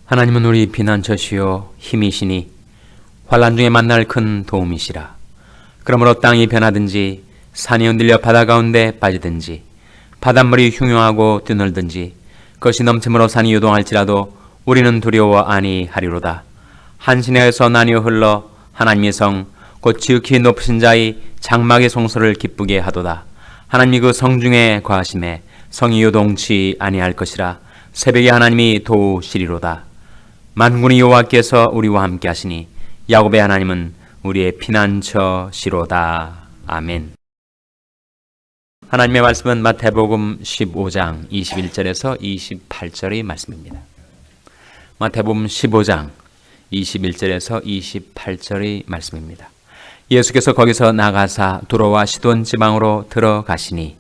하나님은 우리 피난처시요 힘이시니 환난 중에 만날 큰 도움이시라. 그러므로 땅이 변하든지 산이 흔들려 바다 가운데 빠지든지 바닷물이 흉흉하고 드늘든지 그것이 넘침으로 산이 요동할지라도 우리는 두려워 아니하리로다. 한 시내에서 나뉘어 흘러 하나님의 성 곧 지극히 높으신 자의 장막의 송소를 기쁘게 하도다. 하나님이 그 성중에 거하심에 성이 요동치 아니할 것이라. 새벽에 하나님이 도우시리로다. 만군의 여호와께서 우리와 함께 하시니 야곱의 하나님은 우리의 피난처시로다. 아멘. 하나님의 말씀은 마태복음 15장 21절에서 28절의 말씀입니다. 마태복음 15장 21절에서 28절의 말씀입니다. 예수께서 거기서 나가사 두로와 시돈 지방으로 들어가시니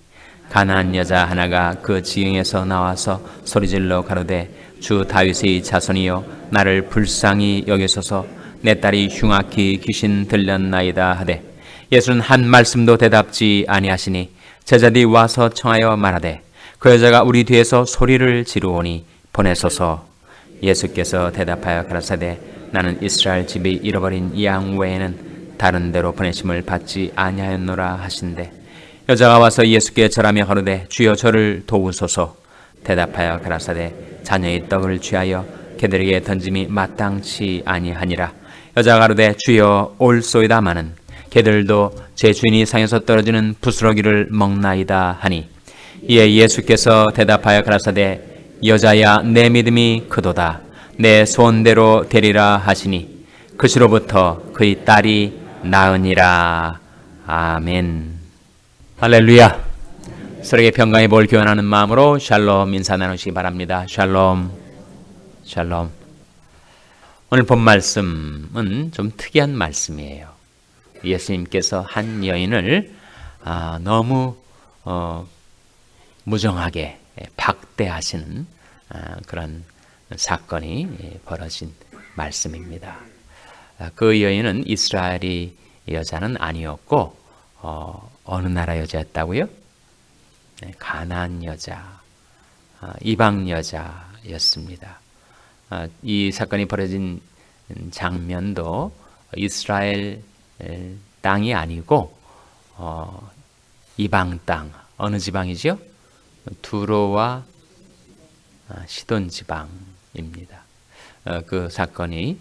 가나안 여자 하나가 그 지경에서 나와서 소리질러 가로되 주 다윗의 자손이여 나를 불쌍히 여기소서 내 딸이 흉악히 귀신 들렸나이다 하되 예수는 한 말씀도 대답지 아니하시니 제자들이 와서 청하여 말하되 그 여자가 우리 뒤에서 소리를 지르오니 보내소서. 예수께서 대답하여 가라사대 나는 이스라엘 집이 잃어버린 양 외에는 다른 데로 보내심을 받지 아니하였노라 하신대 여자가 와서 예수께 절하며 가로되 주여 저를 도우소서. 대답하여 가라사대 자녀의 떡을 취하여 개들에게 던짐이 마땅치 아니하니라. 여자가 가로되 주여 올소이다마는 개들도 제 주인이 상에서 떨어지는 부스러기를 먹나이다 하니 이에 예수께서 대답하여 가라사대 여자야 내 믿음이 크도다. 내 소원대로 되리라 하시니 그 시로부터 그의 딸이 나으니라. 아멘. 할렐루야. 서로에게 평강의 볼 교환하는 마음으로 샬롬 인사 나누시기 바랍니다. 샬롬. 샬롬. 오늘 본 말씀은 좀 특이한 말씀이에요. 예수님께서 한 여인을 너무 무정하게 박대하시는 그런 사건이 벌어진 말씀입니다. 그 여인은 이스라엘의 여자는 아니었고 어느 나라 여자였다고요? 가나안 여자, 이방 여자였습니다. 이 사건이 벌어진 장면도 이스라엘 땅이 아니고 이방 땅, 어느 지방이죠? 두로와 시돈 지방입니다. 그 사건이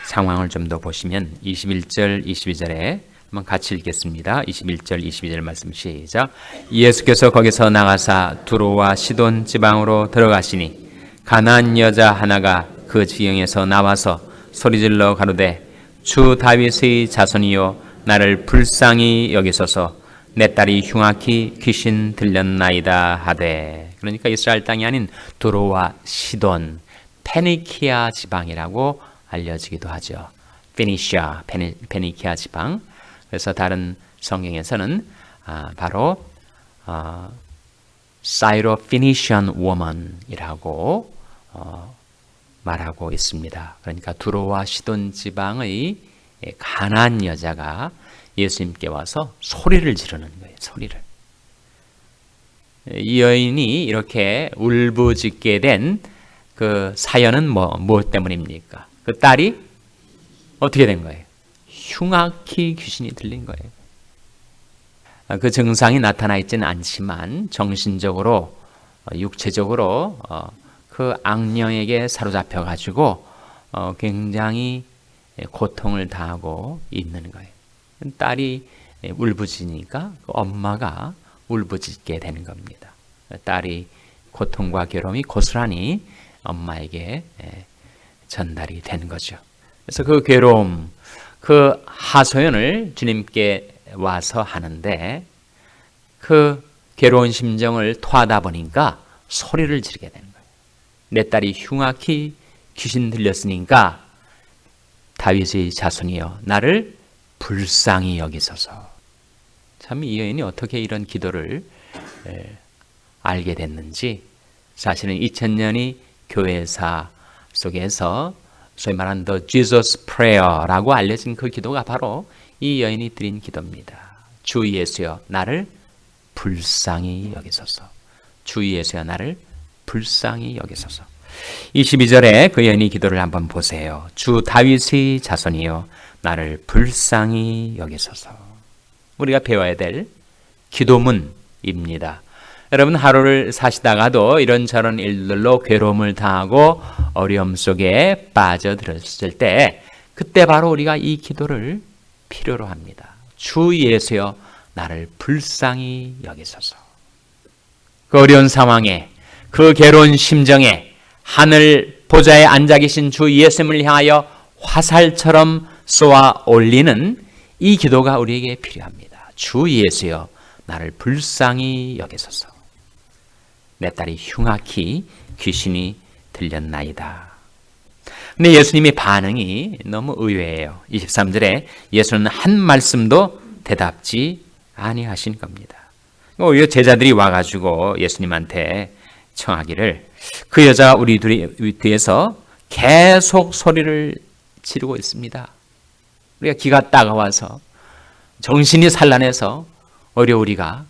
상황을 좀 더 보시면 21절, 22절에 한번 같이 읽겠습니다. 21절, 22절 말씀 시작. 예수께서 거기서 나가사 두로와 시돈 지방으로 들어가시니 가나안 여자 하나가 그 지경에서 나와서 소리질러 가로되 주 다윗의 자손이여 나를 불쌍히 여기소서 내 딸이 흉악히 귀신 들렸나이다 하되. 그러니까 이스라엘 땅이 아닌 두로와 시돈, 페니키아 지방이라고 알려지기도 하죠. 페니시아, 페니키아 지방. 그래서 다른 성경에서는 바로 사이로-피니시안 woman이라고 말하고 있습니다. 그러니까 두로와 시돈 지방의 가나안 여자가 예수님께 와서 소리를 지르는 거예요. 소리를. 이 여인이 이렇게 울부짖게 된 그 사연은 무엇 때문입니까? 그 딸이 어떻게 된 거예요? 흉악히 귀신이 들린 거예요. 그 증상이 나타나 있지는 않지만 정신적으로, 육체적으로 그 악령에게 사로잡혀 가지고 굉장히 고통을 당하고 있는 거예요. 딸이 울부짖으니까 엄마가 울부짖게 되는 겁니다. 딸이 고통과 괴로움이 고스란히 엄마에게 전달이 된 거죠. 그래서 그 괴로움, 그 하소연을 주님께 와서 하는데 그 괴로운 심정을 토하다 보니까 소리를 지르게 되는 거예요. 내 딸이 흉악히 귀신 들렸으니까 다윗의 자손이여 나를 불쌍히 여기소서. 참 이 여인이 어떻게 이런 기도를 알게 됐는지, 사실은 2000년이 교회사 속에서 소위 말하는 The Jesus Prayer라고 알려진 그 기도가 바로 이 여인이 드린 기도입니다. 주 예수여 나를 불쌍히 여기소서. 주 예수여 나를 불쌍히 여기소서. 22절에 그 여인이 기도를 한번 보세요. 주 다윗의 자손이여 나를 불쌍히 여기소서. 우리가 배워야 될 기도문입니다. 여러분 하루를 사시다가도 이런저런 일들로 괴로움을 당하고 어려움 속에 빠져들었을 때 그때 바로 우리가 이 기도를 필요로 합니다. 주 예수여 나를 불쌍히 여기소서. 그 어려운 상황에 그 괴로운 심정에 하늘 보좌에 앉아 계신 주 예수님을 향하여 화살처럼 쏘아 올리는 이 기도가 우리에게 필요합니다. 주 예수여 나를 불쌍히 여기소서. 내 딸이 흉악히 귀신이 들렸나이다. 근데 예수님의 반응이 너무 의외예요. 23절에 예수는 한 말씀도 대답지 아니하신 겁니다. 오히려 제자들이 와가지고 예수님한테 청하기를 그 여자가 우리 뒤에서 계속 소리를 지르고 있습니다. 우리가 기가 따가워서 정신이 산란해서 오히려 우리가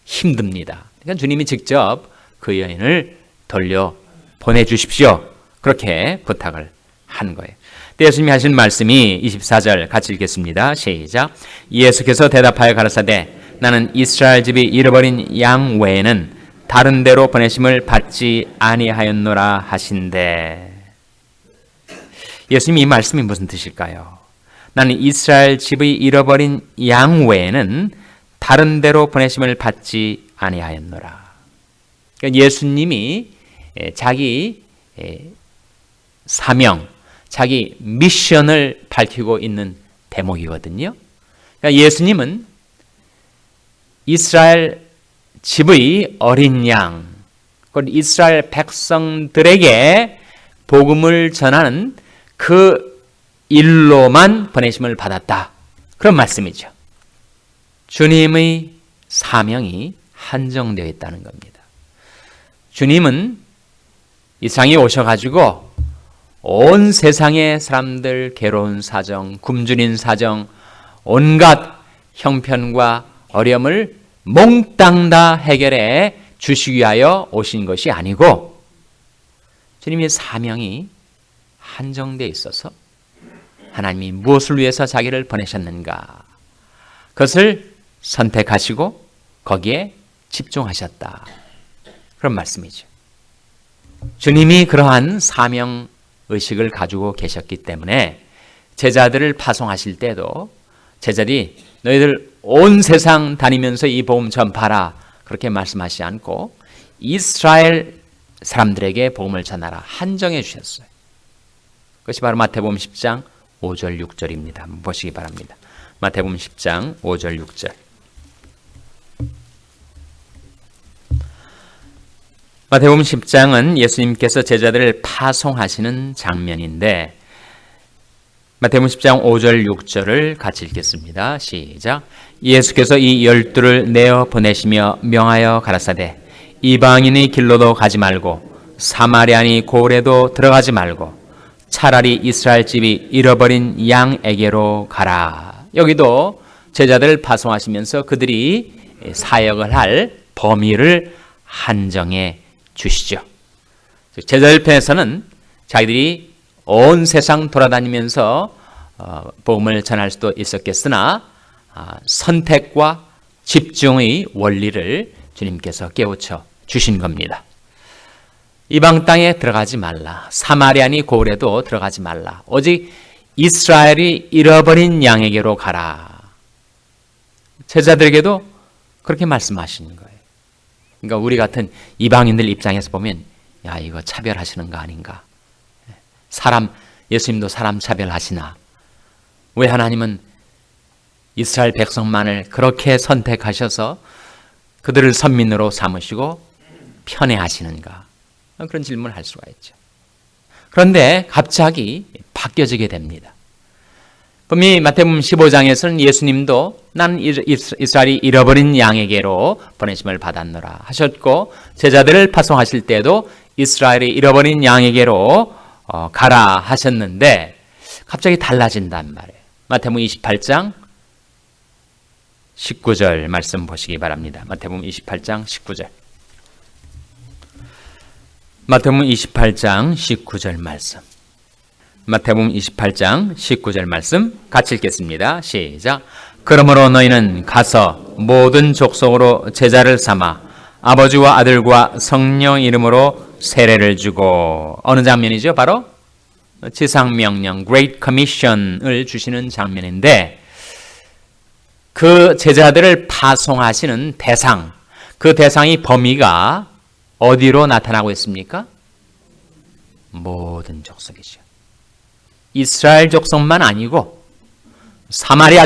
힘듭니다. 그러니까 주님이 직접 그 여인을 돌려 보내주십시오. 그렇게 부탁을 한 거예요. 예수님이 하신 말씀이 24절 같이 읽겠습니다. 시작. 예수께서 대답하여 가라사대 나는 이스라엘 집이 잃어버린 양 외에는 다른 데로 보내심을 받지 아니하였노라 하신대. 예수님이 이 말씀이 무슨 뜻일까요? 나는 이스라엘 집의 잃어버린 양 외에는 다른 데로 보내심을 받지 아니하였노라. 그러니까 예수님이 자기 사명, 자기 미션을 밝히고 있는 대목이거든요. 그러니까 예수님은 이스라엘 집의 어린 양, 이스라엘 백성들에게 복음을 전하는 그 일로만 보내심을 받았다. 그런 말씀이죠. 주님의 사명이 한정되어 있다는 겁니다. 주님은 이 세상에 오셔가지고 온 세상의 사람들 괴로운 사정, 굶주린 사정, 온갖 형편과 어려움을 몽땅 다 해결해 주시기 위하여 오신 것이 아니고 주님의 사명이 한정되어 있어서 하나님이 무엇을 위해서 자기를 보내셨는가 그것을 선택하시고 거기에 집중하셨다. 그런 말씀이죠. 주님이 그러한 사명 의식을 가지고 계셨기 때문에 제자들을 파송하실 때도 제자들이 너희들 온 세상 다니면서 이 복음 전파라 그렇게 말씀하시지 않고 이스라엘 사람들에게 복음을 전하라 한정해 주셨어요. 그것이 바로 마태복음 10장 5절 6절입니다. 한번 보시기 바랍니다. 마태복음 10장 5절 6절. 마태복음 10장은 예수님께서 제자들을 파송하시는 장면인데 마태복음 10장 5절 6절을 같이 읽겠습니다. 시작. 예수께서 이 12를 내어 보내시며 명하여 가라사대 이방인의 길로도 가지 말고 사마리아니 고을에도 들어가지 말고 차라리 이스라엘 집이 잃어버린 양에게로 가라. 여기도 제자들을 파송하시면서 그들이 사역을 할 범위를 한정해 주시죠. 제자들 편에서는 자기들이 온 세상 돌아다니면서 복음을 전할 수도 있었겠으나 선택과 집중의 원리를 주님께서 깨우쳐 주신 겁니다. 이방 땅에 들어가지 말라. 사마리아니 고을에도 들어가지 말라. 오직 이스라엘이 잃어버린 양에게로 가라. 제자들에게도 그렇게 말씀하시는 거예요. 그러니까 우리 같은 이방인들 입장에서 보면 야 이거 차별하시는 거 아닌가. 예수님도 사람 차별하시나. 왜 하나님은 이스라엘 백성만을 그렇게 선택하셔서 그들을 선민으로 삼으시고 편애하시는가. 그런 질문을 할 수가 있죠. 그런데 갑자기 바뀌어지게 됩니다. 그럼 이 마태복음 15장에서는 예수님도 나는 이스라엘이 잃어버린 양에게로 보내심을 받았노라 하셨고 제자들을 파송하실 때도 이스라엘이 잃어버린 양에게로 가라 하셨는데 갑자기 달라진단 말이에요. 마태복음 28장 19절 말씀 보시기 바랍니다. 마태복음 28장 19절. 마태복음 28장 19절 말씀. 마태복음 28장 19절 말씀 같이 읽겠습니다. 시작. 그러므로 너희는 가서 모든 족속으로 제자를 삼아 아버지와 아들과 성령 이름으로 세례를 주고, 어느 장면이죠? 바로 지상명령 Great Commission을 주시는 장면인데, 그 제자들을 파송하시는 대상, 그 대상의 범위가 어디로 나타나고 있습니까? 모든 족속이죠. 이스라엘 족속만 아니고 사마리아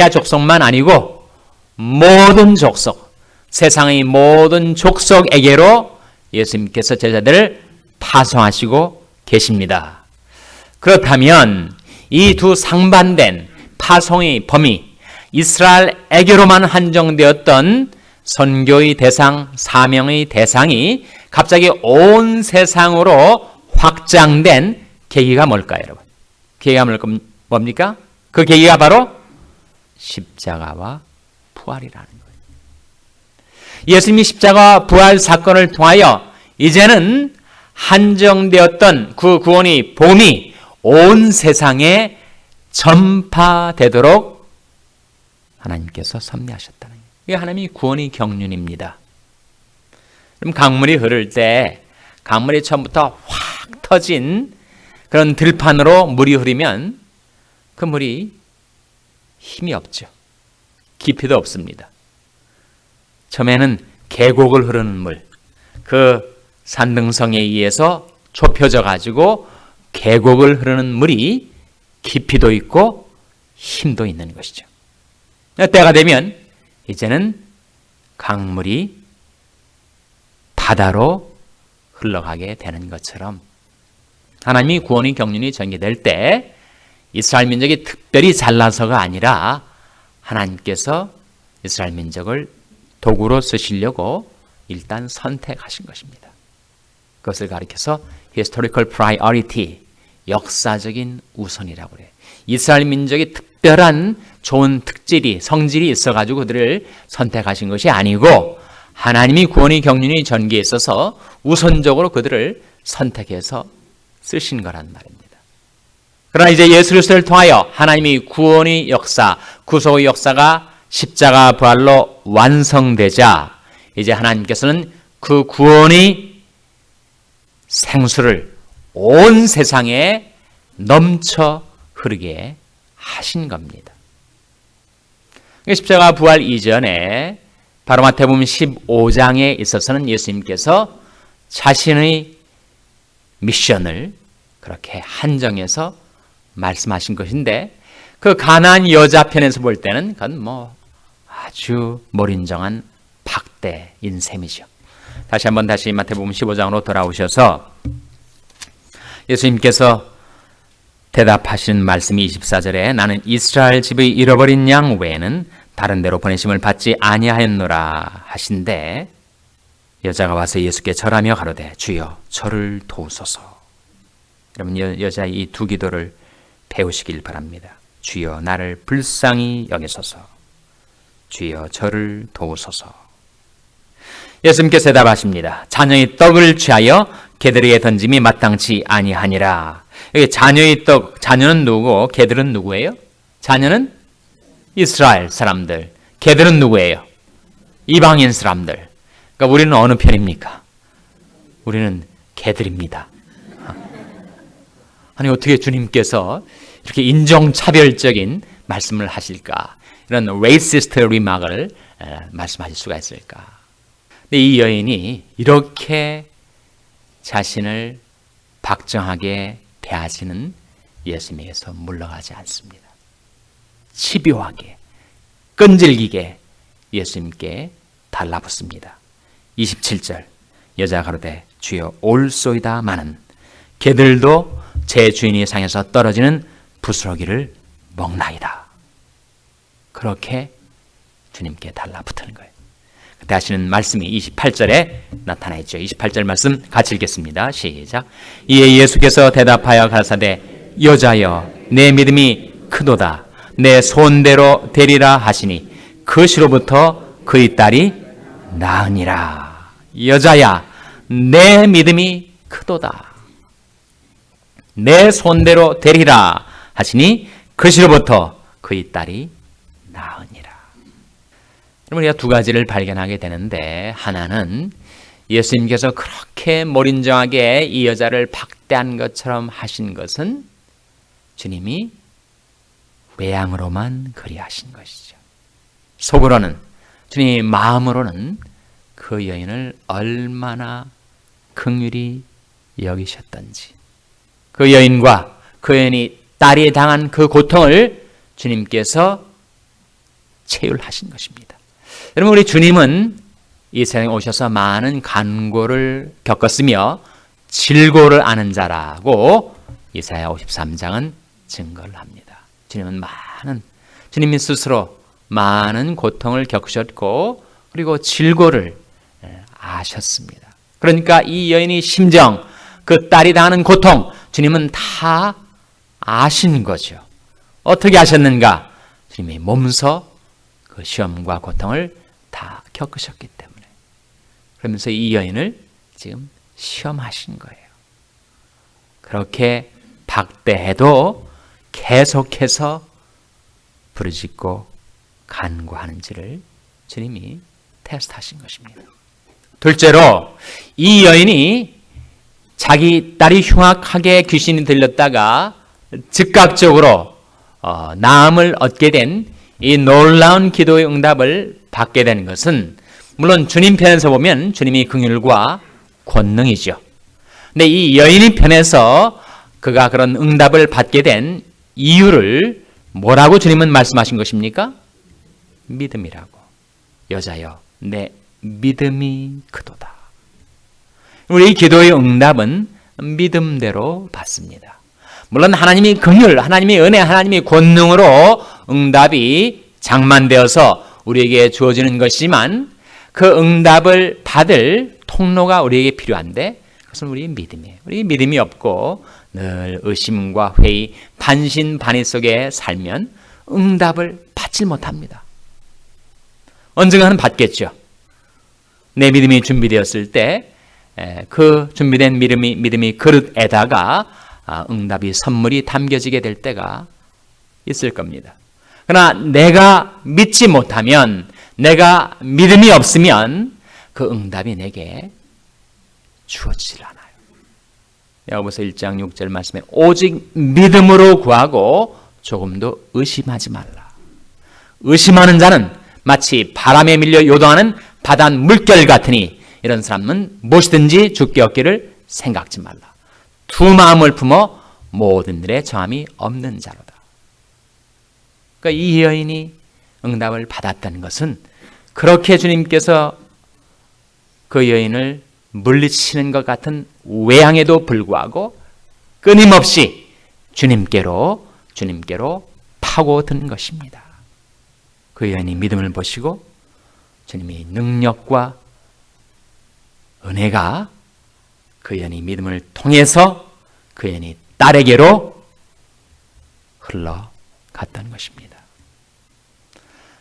족속만 아니고 모든 족속, 세상의 모든 족속에게로 예수님께서 제자들을 파송하시고 계십니다. 그렇다면 이 두 상반된 파송의 범위, 이스라엘에게로만 한정되었던 선교의 대상, 사명의 대상이 갑자기 온 세상으로 확장된 계기가 뭘까요, 여러분? 계기가 뭡니까? 그 계기가 바로 십자가와 부활이라는 거예요. 예수님이 십자가와 부활 사건을 통하여 이제는 한정되었던 그 구원의 복음이 온 세상에 전파되도록 하나님께서 섭리하셨다는 거예요. 이게 하나님의 구원의 경륜입니다. 그럼 강물이 흐를 때, 강물이 처음부터 확 터진 그런 들판으로 물이 흐르면 그 물이 힘이 없죠. 깊이도 없습니다. 처음에는 계곡을 흐르는 물, 그 산등성에 의해서 좁혀져 가지고 계곡을 흐르는 물이 깊이도 있고 힘도 있는 것이죠. 때가 되면 이제는 강물이 바다로 흘러가게 되는 것처럼 하나님이 구원의 경륜이 전개될 때 이스라엘 민족이 특별히 잘나서가 아니라 하나님께서 이스라엘 민족을 도구로 쓰시려고 일단 선택하신 것입니다. 그것을 가리켜서 historical priority, 역사적인 우선이라고 그래요. 이스라엘 민족이 특별한 좋은 특질이, 성질이 있어가지고 그들을 선택하신 것이 아니고 하나님이 구원의 경륜이 전개에 있어서 우선적으로 그들을 선택해서 쓰신 거란 말입니다. 그러나 이제 예수 그리스도를 통하여 하나님의 구원의 역사, 구속의 역사가 십자가 부활로 완성되자 이제 하나님께서는 그 구원의 생수를 온 세상에 넘쳐 흐르게 하신 겁니다. 십자가 부활 이전에 바로 마태복음 15장에 있어서는 예수님께서 자신의 미션을 그렇게 한정해서 말씀하신 것인데, 그 가나안 여자 편에서 볼 때는 그건 아주 몰인정한 박대인 셈이죠. 다시 마태복음 15장으로 돌아오셔서 예수님께서 대답하시는 말씀이 24절에 나는 이스라엘 집의 잃어버린 양 외에는 다른 데로 보내심을 받지 아니하였노라 하신데, 여자가 와서 예수께 절하며 가로되 주여 저를 도우소서. 여러분, 여자의 이 두 기도를 배우시길 바랍니다. 주여 나를 불쌍히 여기소서. 주여 저를 도우소서. 예수님께서 대답하십니다. 자녀의 떡을 취하여 개들에게 던짐이 마땅치 아니하니라. 여기 자녀의 떡, 자녀는 누구고 개들은 누구예요? 자녀는 이스라엘 사람들, 개들은 누구예요? 이방인 사람들. 그러니까 우리는 어느 편입니까? 우리는 개들입니다. 아니 어떻게 주님께서 이렇게 인종차별적인 말씀을 하실까? 이런 racist remark을 말씀하실 수가 있을까? 근데 이 여인이 이렇게 자신을 박정하게 대하시는 예수님에게서 물러가지 않습니다. 집요하게, 끈질기게 예수님께 달라붙습니다. 27절 여자가 가로되 주여 올소이다 마는 개들도 제 주인이 상에서 떨어지는 부스러기를 먹나이다. 그렇게 주님께 달라붙는 거예요. 그때 하시는 말씀이 28절에 나타나 있죠. 28절 말씀 같이 읽겠습니다. 시작. 이에 예수께서 대답하여 가라사대 여자여 내 믿음이 크도다. 내 손대로 되리라 하시니 그 시로부터 그의 딸이 나으니라. 여자야 내 믿음이 크도다. 내 손대로 되리라 하시니 그 시로부터 그의 딸이 나으니라. 우리가 두 가지를 발견하게 되는데, 하나는 예수님께서 그렇게 몰인정하게 이 여자를 박대한 것처럼 하신 것은 주님이 외양으로만 그리하신 것이죠. 속으로는, 주님의 마음으로는 그 여인을 얼마나 긍휼히 여기셨던지, 그 여인과 그 여인이 딸이 당한 그 고통을 주님께서 체휼하신 것입니다. 여러분, 우리 주님은 이 세상에 오셔서 많은 간고를 겪었으며 질고를 아는 자라고 이사야 53장은 증거를 합니다. 주님이 스스로 많은 고통을 겪으셨고, 그리고 질고를 아셨습니다. 그러니까 이 여인의 심정, 그 딸이 당하는 고통, 주님은 다 아신 거죠. 어떻게 아셨는가? 주님이 몸소 그 시험과 고통을 다 겪으셨기 때문에. 그러면서 이 여인을 지금 시험하신 거예요. 그렇게 박대해도 계속해서 부르짖고 간구하는지를 주님이 테스트하신 것입니다. 둘째로, 이 여인이 자기 딸이 흉악하게 귀신이 들렸다가 즉각적으로 나음을 얻게 된 이 놀라운 기도의 응답을 받게 되는 것은, 물론 주님 편에서 보면 주님이 긍휼과 권능이죠. 근데 이 여인의 편에서 그가 그런 응답을 받게 된 이유를 뭐라고 주님은 말씀하신 것입니까? 믿음이라고. 여자여, 내 믿음이 크도다. 우리 기도의 응답은 믿음대로 받습니다. 물론 하나님이 긍휼, 하나님의 은혜, 하나님의 권능으로 응답이 장만되어서 우리에게 주어지는 것이지만, 그 응답을 받을 통로가 우리에게 필요한데, 그것은 우리의 믿음이에요. 우리 믿음이 없고 늘 의심과 회의, 반신반의 속에 살면 응답을 받지 못합니다. 언젠가는 받겠죠. 내 믿음이 준비되었을 때 그 준비된 믿음이 그릇에다가 응답이, 선물이 담겨지게 될 때가 있을 겁니다. 그러나 내가 믿지 못하면, 내가 믿음이 없으면 그 응답이 내게 주어지질 않아요. 야고보서 1장 6절 말씀에 오직 믿음으로 구하고 조금도 의심하지 말라. 의심하는 자는 마치 바람에 밀려 요동하는 바다 물결 같으니 이런 사람은 무엇이든지 죽게 얻기를 생각지 말라. 두 마음을 품어 모든 일에 정함이 없는 자로다. 그러니까 이 여인이 응답을 받았다는 것은, 그렇게 주님께서 그 여인을 물리치는 것 같은 외양에도 불구하고 끊임없이 주님께로 파고드는 것입니다. 그 여인이 믿음을 보시고 주님의 능력과 은혜가 그 여인의 믿음을 통해서 그 여인의 딸에게로 흘러갔다는 것입니다.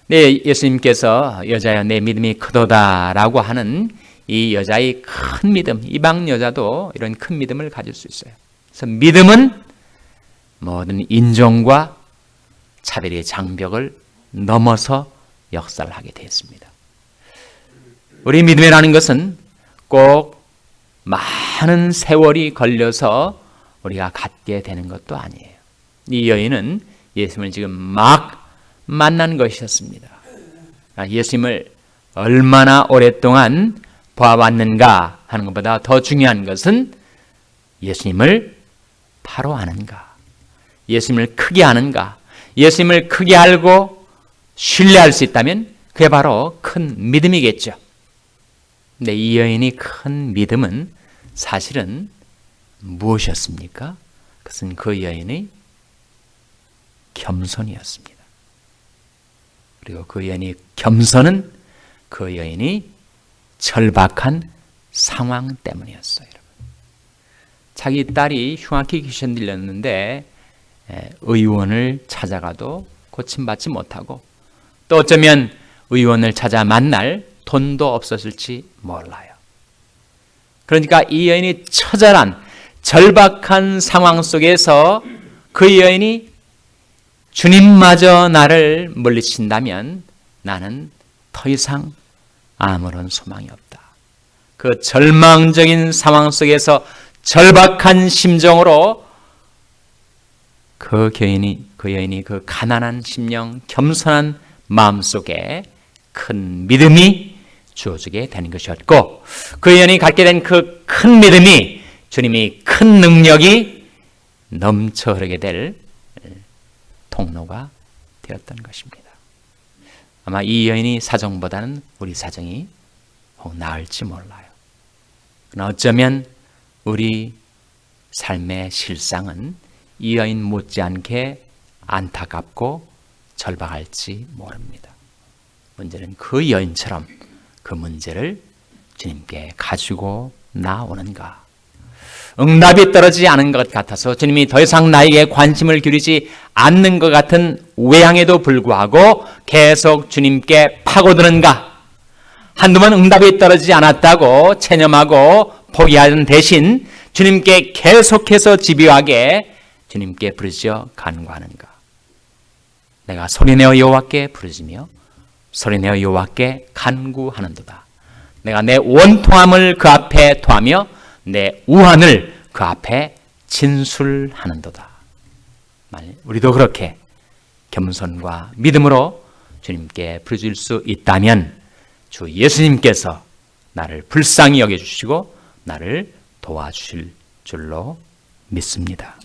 네, 예수님께서 여자여 내 믿음이 크도다라고 하는 이 여자의 큰 믿음, 이방 여자도 이런 큰 믿음을 가질 수 있어요. 그래서 믿음은 모든 인종과 차별의 장벽을 넘어서 역사를 하게 되었습니다. 우리 믿음이라는 것은 꼭 많은 세월이 걸려서 우리가 갖게 되는 것도 아니에요. 이 여인은 예수님을 지금 막 만난 것이었습니다. 예수님을 얼마나 오랫동안 보아왔는가 하는 것보다 더 중요한 것은 예수님을 바로 아는가, 예수님을 크게 아는가. 예수님을 크게 알고 신뢰할 수 있다면 그게 바로 큰 믿음이겠죠. 근데 이 여인이 큰 믿음은 사실은 무엇이었습니까? 그것은 그 여인의 겸손이었습니다. 그리고 그 여인의 겸손은 그 여인이 절박한 상황 때문이었어요. 자기 딸이 흉악히 귀신 들렸는데 의원을 찾아가도 고침받지 못하고, 또 어쩌면 의원을 찾아 만날 돈도 없었을지 몰라요. 그러니까 이 여인이 처절한 절박한 상황 속에서 그 여인이 주님마저 나를 물리친다면 나는 더 이상 아무런 소망이 없다. 그 절망적인 상황 속에서 절박한 심정으로 그 여인이 그 가난한 심령, 겸손한 마음속에 큰 믿음이 주어지게 되는 것이었고, 그 여인이 갖게 된 그 큰 믿음이 주님이 큰 능력이 넘쳐 흐르게 될 통로가 되었던 것입니다. 아마 이 여인이 사정보다는 우리 사정이 혹 나을지 몰라요. 그러나 어쩌면 우리 삶의 실상은 이 여인 못지않게 안타깝고 절박할지 모릅니다. 문제는 그 여인처럼 그 문제를 주님께 가지고 나오는가? 응답이 떨어지지 않은 것 같아서 주님이 더 이상 나에게 관심을 기울이지 않는 것 같은 외양에도 불구하고 계속 주님께 파고드는가? 한두 번 응답이 떨어지지 않았다고 체념하고 포기하는 대신 주님께 계속해서 집요하게 주님께 부르짖어 간구하는가? 내가 소리내어 여호와께 부르짖으며 소리내어 여호와께 간구하는도다. 내가 내 원통함을 그 앞에 토하며 내 우한을 그 앞에 진술하는도다. 우리도 그렇게 겸손과 믿음으로 주님께 부르짖을 수 있다면 주 예수님께서 나를 불쌍히 여겨주시고 나를 도와주실 줄로 믿습니다.